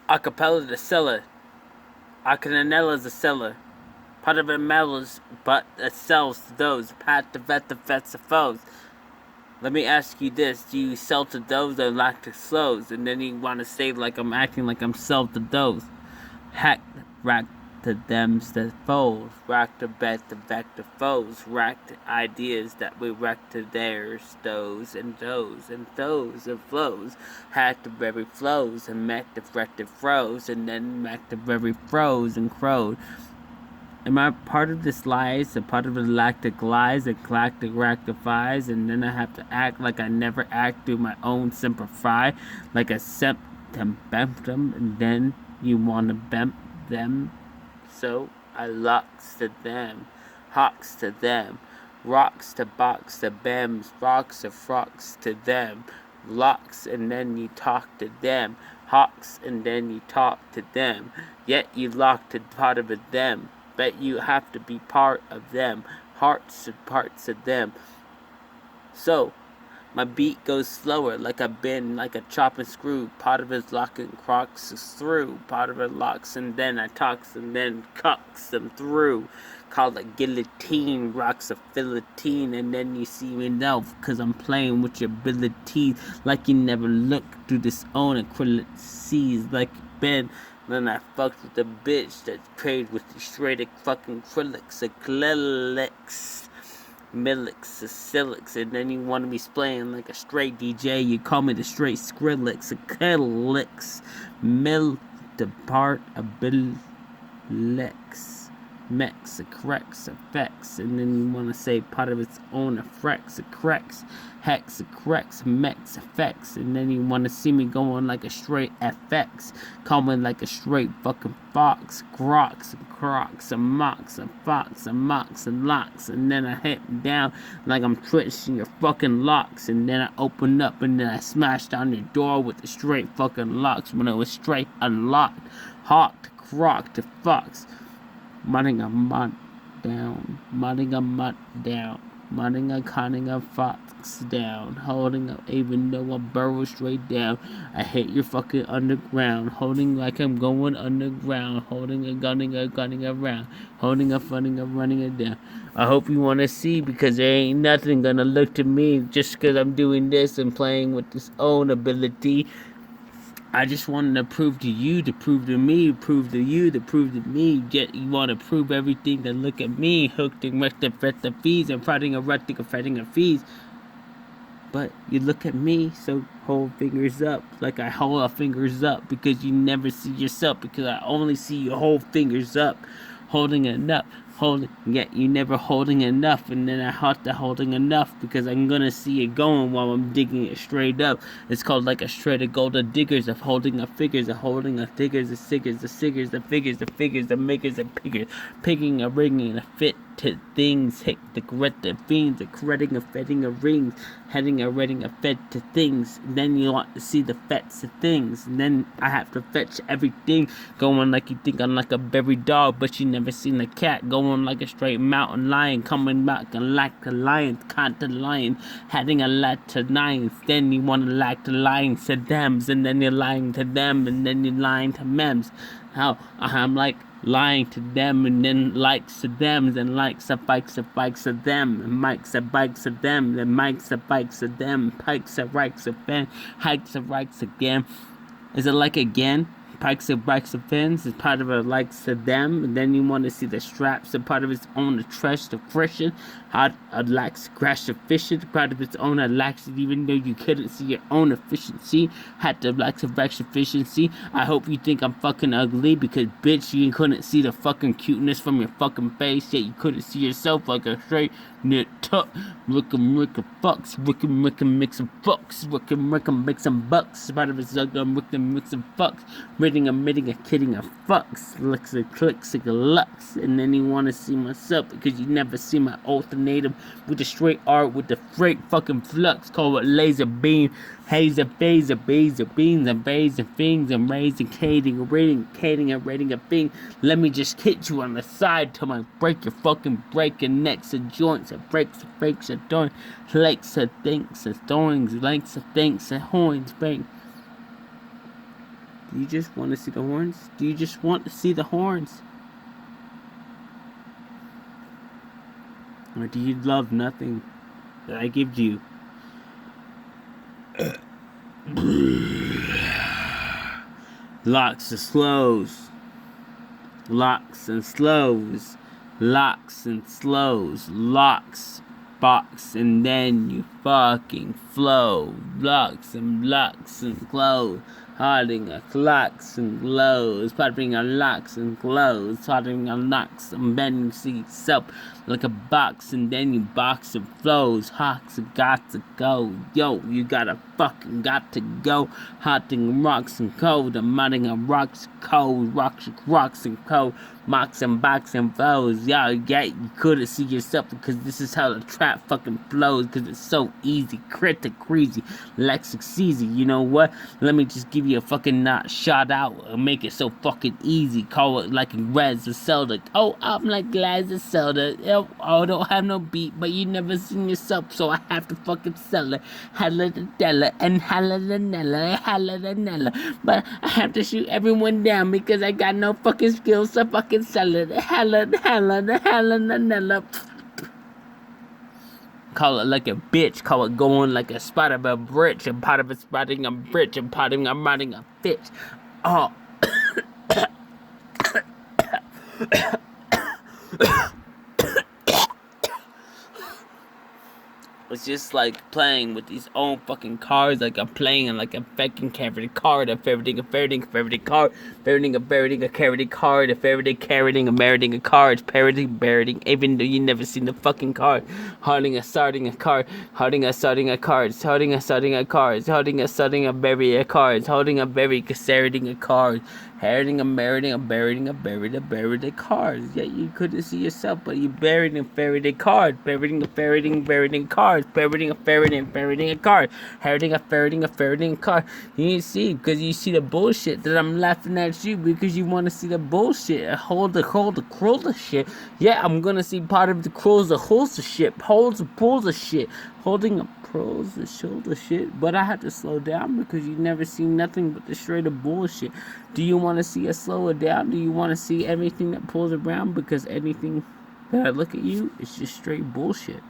Acapella the cellar. Acanella the cellar. Part of it mellows, but it sells to those. Pat the vet the vets the foes. Let me ask you this: do you sell to those or lack to slows? And then you want to say like I'm acting like I'm sell to those. Hack, rack to them's the foes. Rack to bet the vector foes. Rack to ideas that we wreck to theirs, those and those and those and flows. Hack the very flows and met the fretted froze and then mac the very froze and crowed. Am I part of this lies, a part of the lactic lies, and galactic rectifies, and then I have to act like I never act through my own simplify, like a septum bemptum, and then you wanna bemp them? So I locks to them, hawks to them, rocks to box to bems, rocks to frocks to them, locks and then you talk to them, hawks and then you talk to them, yet you lock to part of it them. Bet you have to be part of them, hearts and parts of them. So, my beat goes slower, like a bin, like a chop and screw. Part of his locking crocs is through, part of it locks, and then I talks and then cocks them through. Called a guillotine, rocks a philistine, and then you see me now, cause I'm playing with your abilities, like you never looked through this own acrylic seas, like you been. Then I fucked with the bitch that prayed with the straight fucking acrylics, acrylics, millix, acrylics, and then you want to be splaying like a straight DJ, you call me the straight Skrillex, acrylics, mill, the part of lex. Mex, corrects, effects, and then you want to say part of its own effects, corrects, hex, corrects, mex, effects, and then you want to see me going like a straight FX, coming like a straight fucking fox, groks, and crocs, and mocks, and fox, and mocks, and locks, and then I hit down like I'm twitching your fucking locks, and then I open up, and then I smash down your door with the straight fucking locks when it was straight unlocked, hawked, crocked, fox. Mudding a mutt down, mudding a mutt down, mudding a cunning a fox down, holding up even though I burrow straight down. I hit your fucking underground, holding like I'm going underground, holding a gunning around, holding a funning a running it down. I hope you wanna see because there ain't nothing gonna look to me just cause I'm doing this and playing with this own ability. I just wanted to prove to you, to prove to me, prove to you, to prove to me. Yet you want to prove everything. To look at me, hooked and wrecked and fret the fees, and fighting a recting and fretting a fees. But you look at me, so hold fingers up, like I hold our fingers up because you never see yourself because I only see you hold fingers up, holding it up. Holding, yet you never holding enough, and then I have to holding enough because I'm gonna see it going while I'm digging it straight up. It's called like a straight of gold of diggers of holding a figures of holding a figures, the siggers, the siggers, the figures, the figures, the makers, the pickers, picking a ringing a fit to things, hit the correct the fiends, the correcting a fetting of rings, heading a reading a fed to things. And then you want to see the fets of things, and then I have to fetch everything, going like you think I'm like a berry dog, but you never seen a cat going like a straight mountain lion, coming back and like the lion, caught the lion, heading a lot to lions. Then you want to like the lion to thems, and then you're lying to them, and then you're lying to mems. How I'm like lying to them, and then likes to them, then likes of bikes of them, and mikes of bikes of them, then mikes of bikes of them, pikes of rikes of ben, hikes of rikes again. Is it like again? Pikes of bikes of fins is part of it likes to them, and then you want to see the straps are part of its own trash to friction. How it lacks crash efficient, part of its own it lacks it even though you couldn't see your own efficiency. Had to lacks of efficiency. I hope you think I'm fucking ugly because bitch you couldn't see the fucking cuteness from your fucking face, yet you couldn't see yourself like a straight knit tuck. Rickin' fucks, rickin' mix some fucks, rickin' make some bucks. Part of it's rickin' mix some fucks. Reading a kidding a fucks, licks a clicks a lux, and then you wanna see myself because you never see my alternative with the straight art with the freight fucking flux, call it laser beam, hazer, phaser, baser, beans and bays and things and raising, cating, rating a thing. Let me just hit you on the side till I break your fucking breaking necks and joints and breaks and doing lakes and thinks and thorns, lengths and thinks and horns, break. Do you just want to see the horns? Do you just want to see the horns? Or do you love nothing that I give you? Locks and slows. Locks and slows. Locks and slows. Locks, box, and then you fucking flow. Locks and clothes. Harding a clocks and glows. Popping on locks and glows. Harding on locks and bending seats up like a box, and then you box and flows. Hawks got to go. Yo, you gotta fucking got to go. Hotting rocks and cold. I'm modding on rocks cold. Rocks and cold. Mocks and box and flows. Yeah, you couldn't see yourself because this is how the trap fucking flows. Because it's so easy. Critic crazy. Lexix easy. You know what? Let me just give you a fucking not shot out and make it so fucking easy. Call it like a Res or Zelda. Oh, I'm like Glass or Zelda. Oh, I don't have no beat, but you never seen yourself, so I have to fucking sell it. Hella the Della and hella the Nella. But I have to shoot everyone down because I got no fucking skills to fucking sell it. Hella the Nella. Call it like a bitch. Call it going like a spot of a bridge. And part of it spotting a bridge. And potting I'm riding a fish. Oh. It's just like playing with these own fucking cards, like I'm playing in like a fucking carroting card, a ferreting card, ferreting a carroting card, a ferreting a card, parroting, even though you never seen the fucking card. Holding a starting a card, holding a starting a cards, holding a starting a cards, holding a starting a bury a cards, holding a bury caserating a card. Herring a meriting a buried a card. Yeah, you couldn't see yourself, but you buried and ferried a card. Buried a card. Buried a ferreting a card. Herring a ferreting a card. You didn't see because you see the bullshit that I'm laughing at you because you want to see the bullshit. Hold the shit. Yeah, I'm gonna see part of the crawls the holes the shit. Holds the pulls the shit. Holding a pros the shoulder shit, but I had to slow down because you never seen nothing but the straight up bullshit. Do you want to see us slow it down? Do you want to see everything that pulls around? Because anything that I look at you is just straight bullshit.